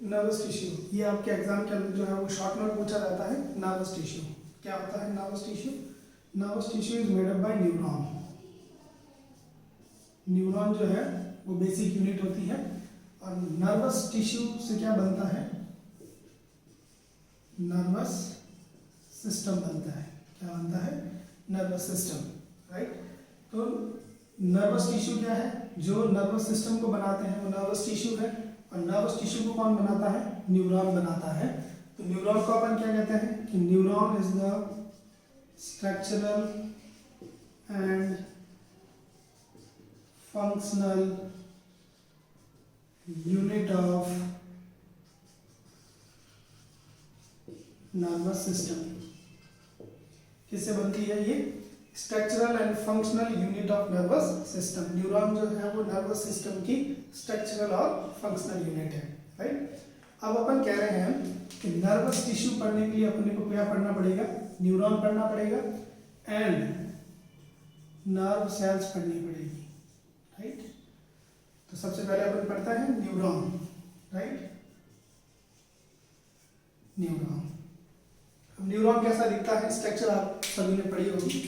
Nervous tissue, ये आपके exam के अंदर जो है वो शॉर्ट नोट पूछा जाता है। नर्वस टिश्यू क्या होता है? Nervous tissue, nervous tissue is made up by neuron. Neuron जो है वो बेसिक यूनिट होती है, और नर्वस टिश्यू से क्या बनता है? नर्वस सिस्टम बनता है। क्या बनता है? Nervous system, right. तो नर्वस टिश्यू क्या है? जो नर्वस सिस्टम को बनाते हैं वो नर्वस टिश्यू है, और नर्वस टिश्यू को कौन बनाता है? न्यूरॉन बनाता है। तो न्यूरॉन को अपन क्या कहते हैं कि neuron is the structural and functional unit of nervous system. किससे बनती है ये? Structural and functional unit of nervous system. Neuron जो है वो नर्वस सिस्टम की स्ट्रक्चरल और फंक्शनल यूनिट है, राइट। अब अपन कह रहे हैं कि नर्वस टिश्यू पढ़ने के लिए अपने को क्या पढ़ना पड़ेगा? न्यूरॉन पढ़ना पड़ेगा एंड नर्व सेल्स पढ़नी पड़ेगी, राइट। तो सबसे पहले अपन पढ़ता है न्यूरॉन, राइट। न्यूरॉन, अब न्यूरॉन कैसा दिखता है? स्ट्रक्चर आप सभी ने पढ़ी होगी।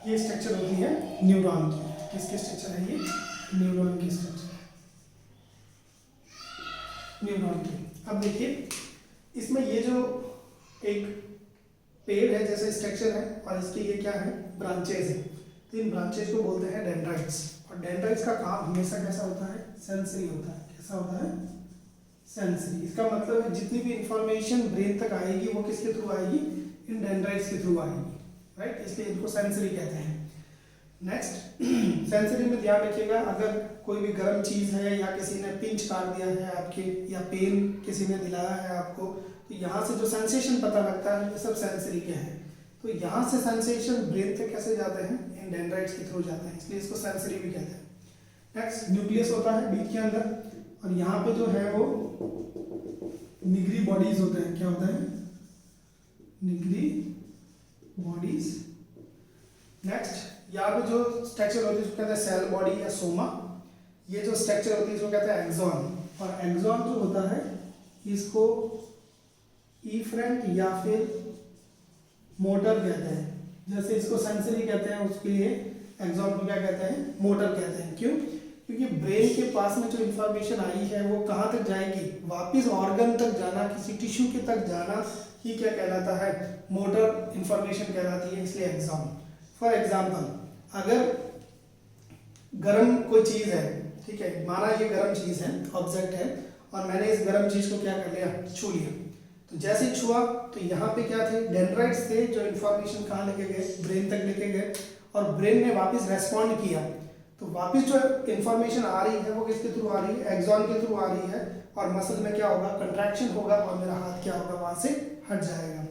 ये स्ट्रक्चर होती है न्यूरॉन की। किसकी स्ट्रक्चर है ये? न्यूरॉन की स्ट्रक्चर, न्यूरॉन की। अब देखिए इसमें ये जो एक पेड़ है जैसे स्ट्रक्चर है, और इसके ये क्या है? ब्रांचेज है। तो इन ब्रांचेज को बोलते हैं डेंड्राइट्स, और डेंड्राइट्स का काम हमेशा कैसा होता है? सेंसरी होता है। कैसा होता है? सेंसरी। इसका मतलब है जितनी भी इंफॉर्मेशन ब्रेन तक आएगी वो किसके थ्रू आएगी? इन डेंड्राइट्स के थ्रू आएगी, राइट। इसलिए इनको सेंसरी कहते हैं। नेक्स्ट, सेंसरी में ध्यान रखिएगा, अगर कोई भी गर्म चीज़ है या किसी ने पिंच काट दिया है आपके, या पेन किसी ने दिलाया है आपको, तो यहाँ से जो सेंसेशन पता लगता है ये सब सेंसरी के हैं। तो यहाँ से सेंसेशन ब्रेन तक कैसे जाते हैं? इन डेंड्राइट्स के थ्रू जाते हैं, इसलिए इसको सेंसरी भी कहते हैं। नेक्स्ट, न्यूक्लियस होता है बीज के अंदर, और यहाँ पे जो है वो निगरी बॉडीज होते हैं। क्या होता है? निगरी बॉडीज। नेक्स्ट, यहाँ पे जो स्ट्रक्चर होती है उसको कहते हैं सेल बॉडी या सोमा। ये जो स्ट्रक्चर होती है इसको कहते हैं एक्सॉन, और एक्सॉन जो होता है इसको इफरेंट या फिर मोटर कहते हैं। जैसे इसको सेंसरी कहते हैं, उसके लिए एक्सॉन को क्या कहते हैं? मोटर कहते हैं। क्यों? क्योंकि ब्रेन के पास में जो इंफॉर्मेशन आई है वो कहाँ तक जाएगी? वापिस ऑर्गन तक जाना, किसी टिश्यू के तक जाना ही क्या कहलाता है? मोटर इंफॉर्मेशन कहलाती है, इसलिए एक्सॉन। फॉर एग्जाम्पल, अगर गर्म कोई चीज़ है, ठीक है, माना ये गर्म चीज़ है, ऑब्जेक्ट है, और मैंने इस गर्म चीज़ को क्या कर लिया? छू लिया। तो जैसे ही छुआ तो यहाँ पे क्या थे? डेंड्राइट्स थे जो इन्फॉर्मेशन कहाँ लेके गए? ब्रेन तक लेके गए, और ब्रेन ने वापस रेस्पॉन्ड किया। तो वापस जो इन्फॉर्मेशन आ रही है वो किसके थ्रू आ रही है? एक्सॉन के थ्रू आ रही है, और मसल में क्या होगा? कंट्रैक्शन होगा, और मेरा हाथ क्या होगा? वहाँ से हट जाएगा।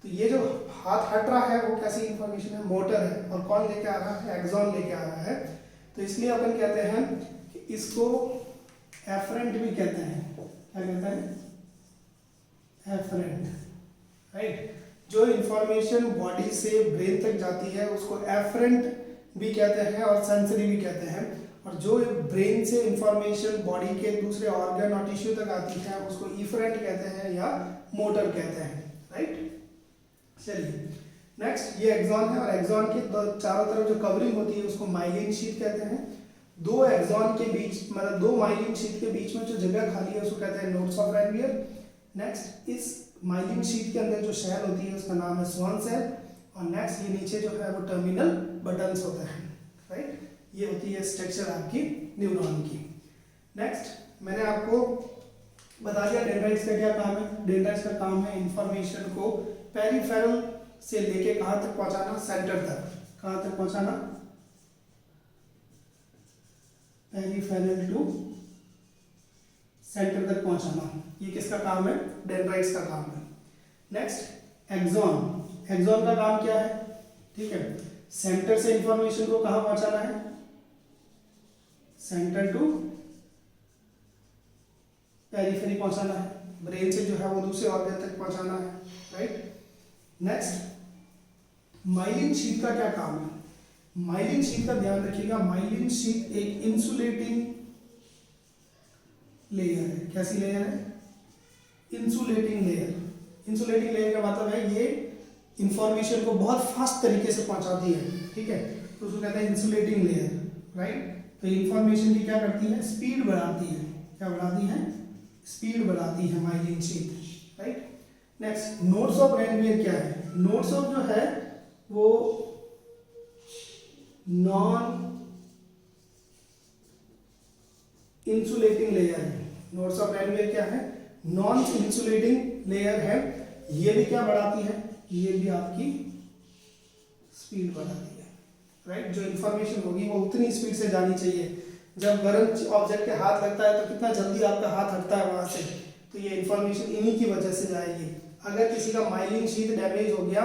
तो ये जो हाथ हट रहा है वो कैसी इन्फॉर्मेशन है? मोटर है। और कौन लेके आ रहा है? एक्सॉन लेके आ रहा है। तो इसलिए अपन कहते हैं कि इसको एफरेंट भी कहते हैं, क्या कहते हैं, एफरेंट, राइट। जो इंफॉर्मेशन बॉडी से ब्रेन तक जाती है उसको एफरेंट भी कहते हैं और सेंसरी भी कहते हैं, और जो ब्रेन से इंफॉर्मेशन बॉडी के दूसरे ऑर्गन और टिश्यू तक आती है उसको इफरेंट कहते हैं या मोटर कहते हैं, राइट। चलिए नेक्स्ट, ये एक्सॉन है और एक्सॉन के चारों तरफ जो कवरिंग होती है उसको माइलिन शीथ कहते हैं। दो एक्सॉन के बीच, मतलब दो माइलिन शीथ के बीच में जो जगह खाली है उसको कहते हैं नोड्स ऑफ रैनवियर। नेक्स्ट, इस माइलिन शीथ के अंदर जो शेल होती है उसका नाम है स्वान सेल, और नेक्स्ट ये नीचे जो है वो टर्मिनल बटन्स होते हैं, राइट। ये होती है स्ट्रक्चर आपकी न्यूरॉन की। नेक्स्ट मैंने आपको बता दिया डेंड्राइट्स का क्या काम है। डेंड्राइट्स का काम है इंफॉर्मेशन को पेरिफेरल से लेके कहां तक पहुंचाना, सेंटर तक। कहां तक पहुंचाना, पेरिफेरल टू सेंटर तक पहुंचाना। ये किसका काम है, डेंड्राइट्स का काम है। नेक्स्ट एक्सॉन, एक्सॉन का काम क्या है, ठीक है, सेंटर से इंफॉर्मेशन को कहां पहुंचाना है, सेंटर टू पेरिफेरी पहुंचाना है, ब्रेन से जो है वो दूसरे ऑर्गन तक पहुंचाना है, राइट। नेक्स्ट माइलिन शीथ का क्या काम है। माइलिन शीथ का ध्यान रखिएगा, माइलिन शीथ एक इंसुलेटिंग लेयर है। कैसी लेयर है, इंसुलेटिंग लेयर। इंसुलेटिंग लेयर का मतलब है ये इंफॉर्मेशन को बहुत फास्ट तरीके से पहुंचाती है, ठीक है, तो उसको कहते हैं इंसुलेटिंग लेयर, राइट। तो इंफॉर्मेशन की क्या करती है, स्पीड बढ़ाती है। क्या बढ़ाती है, स्पीड बढ़ाती है myelin sheath, right. Next nodes of Ranvier क्या है। नोड्स ऑफ जो है वो नॉन इंसुलेटिंग लेयर है। नोड्स ऑफ रैनवियर क्या है, नॉन इंसुलेटिंग लेयर है। ये भी क्या बढ़ाती है, ये भी आपकी स्पीड बढ़ाती है, राइट। जो इंफॉर्मेशन होगी वो उतनी स्पीड से जानी चाहिए। जब गर्म ऑब्जेक्ट के हाथ लगता है तो कितना जल्दी आपका हाथ हटता है वहां से, तो ये इंफॉर्मेशन इन्हीं की वजह से जाएगी। अगर किसी का माइलिन शीथ डैमेज हो गया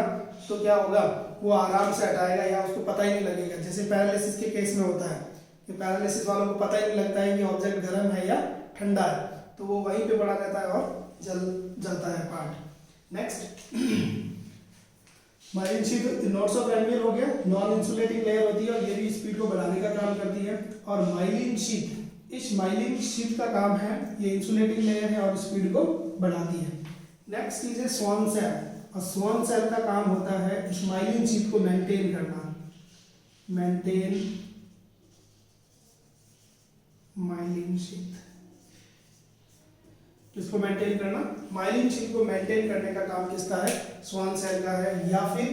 तो क्या होगा, वो आराम से हटाएगा या उसको पता ही नहीं लगेगा। जैसे पैरालिसिस के केस में होता है कि पैरालिसिस वालों को पता ही नहीं लगता है कि ऑब्जेक्ट गर्म है या ठंडा है, तो वो वहीं पे पड़ा रहता है और जल जाता है part. Next myelin sheath nodes of Ranvier हो गया, नॉन इंसुलेटिंग लेयर होती है और ये भी स्पीड को बढ़ाने का काम करती है। और माइलिन शीथ, इस माइलिन शीथ का काम है, ये इंसुलेटिंग लेयर है और स्पीड को बढ़ाती है। नेक्स्ट चीज है स्वान सेल, और स्वान सेल का काम होता है इस माइलिन शीथ को मेंटेन करना। मेंटेन माइलिन शीथ, किसको मेंटेन करना, माइलिन शीथ को मेंटेन करने का काम किसका है, स्वान सेल का है, या फिर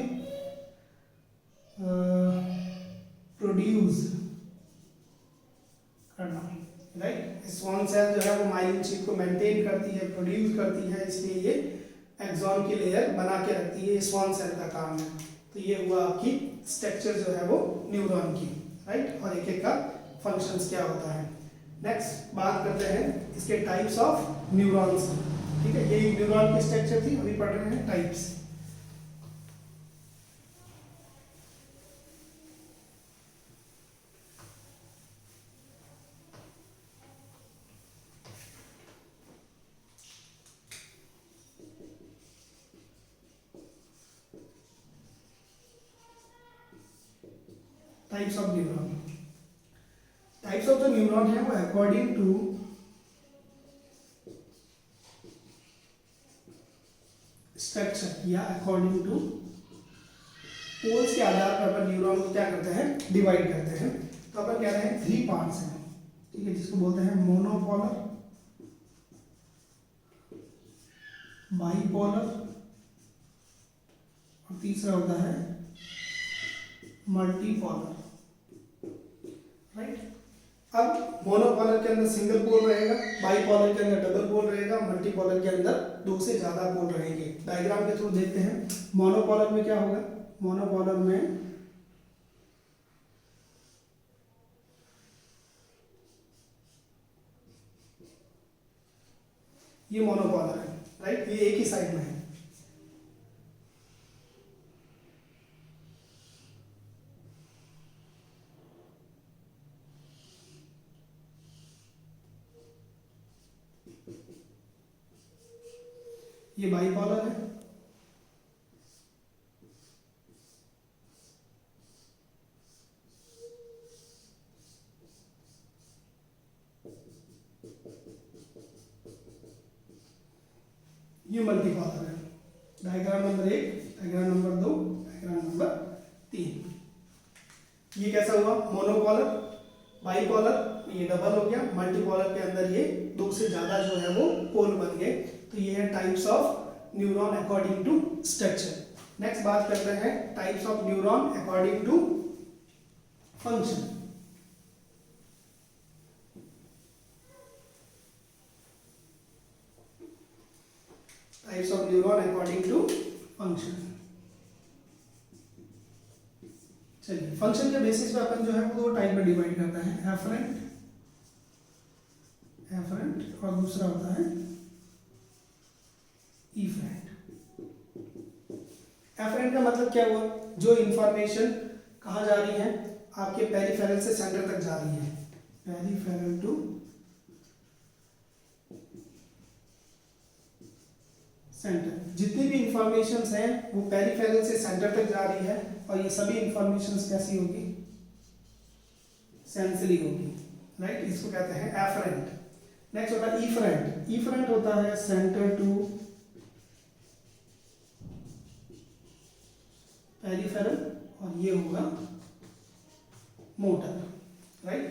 प्रोड्यूस करना, राइट। स्वान सेल जो है वो माइलिन शीथ को मेंटेन करती है, प्रोड्यूस करती है, इसलिए ये एक्सॉन की लेयर बना के रखती है। ये स्वान सेल का काम है। तो ये हुआ आपकी स्ट्रक्चर जो है वो न्यूरॉन की, राइट, और एक एक का फंक्शंस क्या होता है। नेक्स्ट बात करते हैं इसके टाइप्स ऑफ न्यूरॉन्स, ठीक है। ये न्यूरॉन की स्ट्रक्चर थी, अभी पढ़ रहे हैं types. Types of neuron, types of जो न्यूरॉन है वो अकॉर्डिंग टू स्ट्रक्चर या अकॉर्डिंग टू पोल्स के आधार पर अपन न्यूरॉन को क्या करते हैं, डिवाइड करते हैं। तो अपन कह रहे हैं 3 पार्ट्स हैं, ठीक है, जिसको बोलते हैं मोनोपोलर, बाइपोलर और तीसरा होता है मल्टीपोलर, राइट। अब मोनोपोलर के अंदर सिंगल पोल रहेगा, बाइपोलर के अंदर डबल पोल रहेगा, मल्टीपोलर के अंदर 2 से ज्यादा पोल रहेंगे। डायग्राम के थ्रू देखते हैं। मोनोपोलर में क्या होगा, मोनोपोलर में ये मोनोपोलर है, राइट, ये एक ही साइड में है। ये बाइपोलर है, ये मल्टीपोलर है। Diagram number 1, diagram number 2, diagram number 3। ये कैसा हुआ? मोनोपोलर, बाइपोलर ये डबल हो गया, मल्टीपोलर के अंदर ये दो से ज्यादा जो है वो पोल बन गए। तो ये है types of neuron according to structure. Next बात करते हैं types of neuron according to function. Types of neuron according to function. चलिए, फंक्शन के बेसिस पे अपन जो है वो दो टाइप में डिवाइड करते हैं, एफरेंट और दूसरा होता है इफरेंट। एफरेंट का मतलब क्या हुआ? जो इंफॉर्मेशन कहाँ जा रही है? आपके पेरिफेरल से सेंटर तक जा रही है, पेरिफेरल टू सेंटर। जितनी भी इंफॉर्मेशंस हैं वो पेरिफेरल से सेंटर तक जा रही है, और ये सभी इंफॉर्मेशंस कैसी होगी? सेंसरी होगी, राइट। इसको कहते हैं एफरेंट। नेक्स्ट होता है इफरेंट। इफरेंट होता है सेंटर टू पेरिफेरल, और ये होगा मोटर, राइट।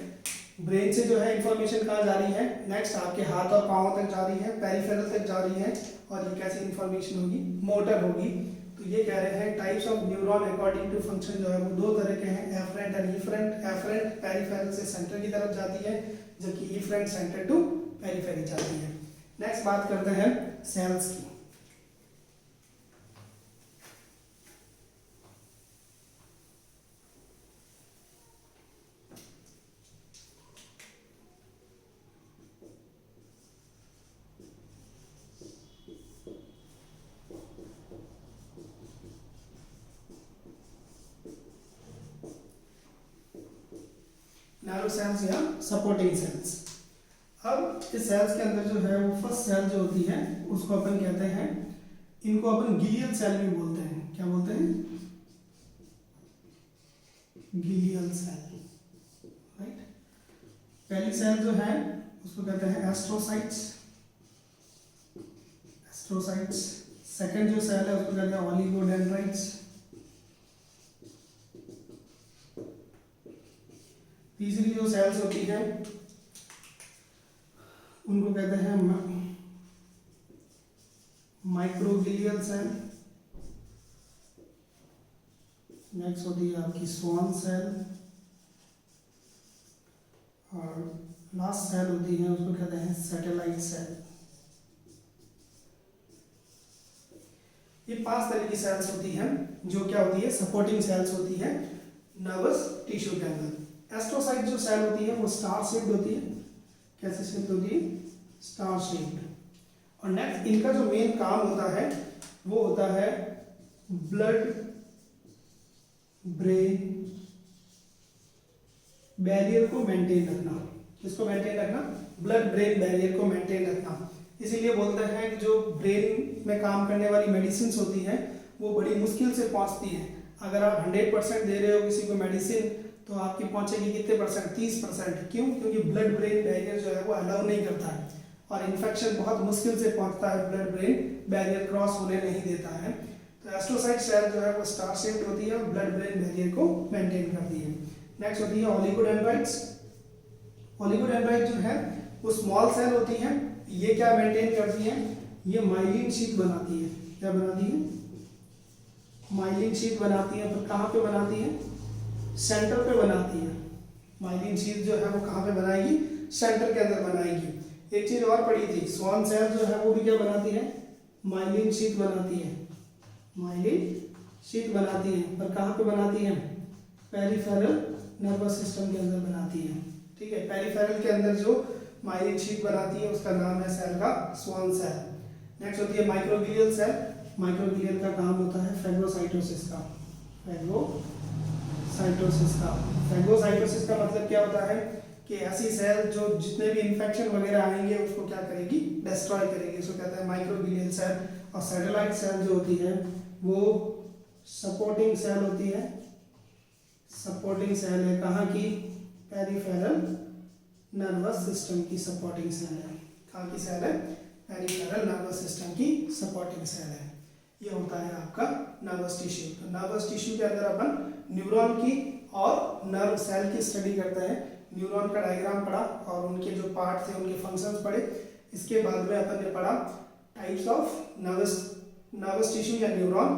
ब्रेन से जो है इंफॉर्मेशन कहाँ जा रही है? नेक्स्ट आपके हाथ और पाँव तक जा रही है, पेरिफेरल तक जा रही है, और ये कैसी इंफॉर्मेशन होगी? मोटर होगी। तो ये कह रहे हैं types of neuron according to function जो है वो दो तरह के हैं, afferent and efferent. Afferent peripheral से सेंटर की तरफ जाती है, जबकि इफरेंट सेंटर टू पेरिफेरी जाती है। नेक्स्ट बात करते हैं सेल्स की। नैरो सेल्स या सपोर्टिंग सेल्स। अब इस सेल्स के अंदर जो है वो फर्स्ट सेल जो होती है उसको अपन कहते हैं, इनको अपन गिलियल सेल भी बोलते हैं। क्या बोलते हैं? Glial cell, right. पहली सेल जो है उसको कहते हैं एस्ट्रोसाइट्स। सेकंड जो सेल है उसको कहते हैं ओलिगोडेंड्राइट्स। तीसरी जो सेल्स होती है उनको कहते हैं माइक्रोगिलियल सेल। नेक्स्ट होती है आपकी स्वान सेल, और लास्ट सेल होती है उसको कहते हैं सैटेलाइट सेल। ये 5 तरह की सेल्स होती हैं जो क्या होती है? सपोर्टिंग सेल्स होती है नर्वस टिश्यू के अंदर। एस्ट्रोसाइट जो सेल होती है वो स्टार शेप्ड होती है। कैसे शेप्ड होती है? Star shaped. और नेक्स्ट इनका जो मेन काम होता है वो होता है ब्लड ब्रेन बैरियर को मेंटेन रखना। किसको मेंटेन रखना? ब्लड ब्रेन बैरियर को मेंटेन रखना। इसीलिए बोलते हैं कि जो ब्रेन में काम करने वाली मेडिसिन होती हैं वो बड़ी मुश्किल से पहुंचती हैं। अगर आप 100% दे रहे हो किसी को मेडिसिन तो आपकी पहुंचेगी कितने परसेंट? 30%। क्यों? क्योंकि ब्लड ब्रेन बैरियर जो है वो अलाउ नहीं करता है, और इन्फेक्शन बहुत मुश्किल से पहुंचता है, ब्लड ब्रेन बैरियर क्रॉस होने नहीं देता है। तो एस्ट्रोसाइट सेल जो है वो स्टार शेप्ड होती है और ब्लड ब्रेन बैरियर को मेंटेन करती है। नेक्स्ट होती है ओलिगोडेंड्राइट्स। ओलिगोडेंड्राइट जो है वो स्मॉल सेल होती है। ये क्या मेंटेन करती है? ये माइलिन शीट बनाती है। क्या बनाती है? माइलिन शीट बनाती है। पर कहाँ पे बनाती है? सेंटर पे बनाती है। माइलिन शीट जो है वो कहाँ पे बनाएगी? सेंटर के अंदर बनाएगी। एक चीज और पढ़ी थी, स्वान सेल जो है वो भी क्या बनाती है? माइलिन शीट बनाती है। माइलिन शीट बनाती है, पर कहाँ पे बनाती है? पेरिफेरल नर्वस सिस्टम के अंदर बनाती है। ठीक है, पेरिफेरल के अंदर जो माइलिन शीट बनाती है उसका नाम है सेल का स्वान सेल। नेक्स्ट होती है माइक्रोग्लियल सेल। माइक्रोग्लियल का काम होता है फैगोसाइटोसिस का। फैगोसाइटोसिस का मतलब क्या होता है कि ऐसी सेल जो जितने भी इन्फेक्शन वगैरह आएंगे उसको क्या करेगी? डिस्ट्रॉय करेगी। इसको कहते हैं माइक्रोग्लियल सेल। और सैटेलाइट सेल जो होती है वो सपोर्टिंग सेल होती है। सपोर्टिंग सेल है कहाँ की? पेरिफेरल नर्वस सिस्टम की सपोर्टिंग सेल है। कहाँ की सेल है? पेरिफेरल नर्वस सिस्टम की सपोर्टिंग सेल है। ये होता है आपका नर्वस टिश्यू। तो नर्वस टिश्यू के अंदर अपन न्यूरॉन की और नर्व सेल की स्टडी करते हैं। न्यूरॉन का डायग्राम पढ़ा और उनके जो पार्ट थे उनके फंक्शंस पढ़े। इसके बाद में अपन ने पढ़ा टाइप्स ऑफ नर्वस टिश्यू या neuron,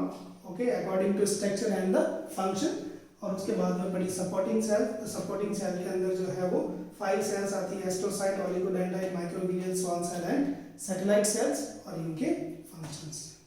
okay, according to structure and the function. और उसके बाद में पढ़ी सपोर्टिंग सेल। तो सपोर्टिंग सेल के अंदर जो है वो 5 सेल्स आती है, astrocyte, oligodendrite, microvillian, Schwann cell and satellite cells, और इनके फंक्शंस।